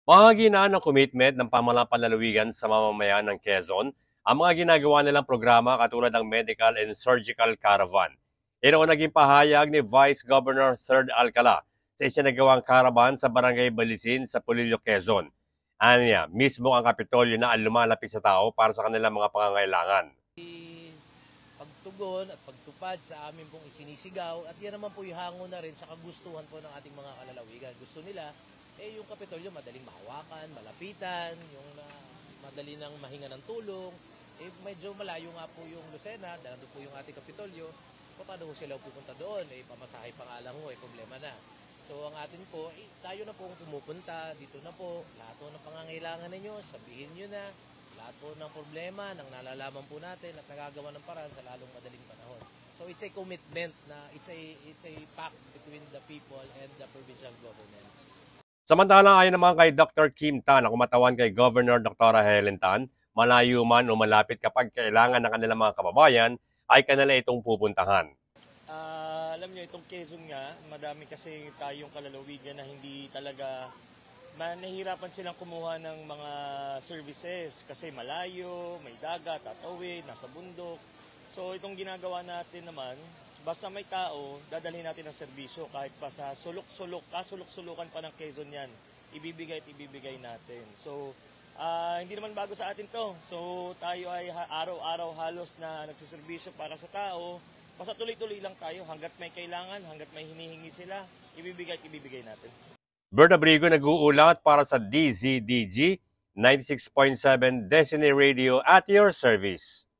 Panghaginaan ng commitment ng pamahalang panlalawigan sa mamamayan ng Quezon ang mga ginagawa nilang programa katulad ng Medical and Surgical Caravan. Ito ang naging pahayag ni Vice Governor Third Alcala sa isinagawang caravan sa Barangay Balisin sa Pulillo, Quezon. Anya, mismo ang Kapitolyo na ang lumalapit sa tao para sa kanilang mga pangangailangan. Pagtugon at pagtupad sa amin pong isinisigaw at yan naman po yung hango na rin sa kagustuhan po ng ating mga kalalawigan. Gusto nila yung Kapitolyo madaling mahawakan, malapitan, yung madali nang mahinga ng tulong. Medyo malayo nga po yung Lucena, dahil po yung ating Kapitolyo. Paano ho sila pupunta doon? Pamasahe pa nga lang ho, problema na. So ang atin po, tayo na po pumupunta, dito na po, lahat po ng pangangailangan ninyo, sabihin nyo na, lahat po ng problema, nang nalalaman po natin at nagagawa ng paraan sa lalong madaling panahon. So it's a commitment na it's a pact between the people and the provincial government. Samantalang ayon naman kay Dr. Kim Tan na kumatawan kay Governor Dr. Helen Tan, malayo man o malapit kapag kailangan ng kanilang mga kababayan, ay kanila itong pupuntahan. Alam niyo, itong Quezon nga, madami kasi tayong kalalawigan na hindi talaga nahihirapan silang kumuha ng mga services kasi malayo, may dagat, tatawid, nasa bundok. So itong ginagawa natin naman, basta may tao, dadalhin natin ang serbisyo kahit pa sa kasulok-sulukan pa ng Quezon yan, ibibigay at ibibigay natin. So hindi naman bago sa atin to. So tayo ay araw-araw halos na nagsiservisyo para sa tao. Basta tuloy-tuloy lang tayo hanggat may kailangan, hanggat may hinihingi sila, ibibigay at ibibigay natin. Bert Abrigo nag-uulat para sa DZDG 96.7 Destiny Radio at your service.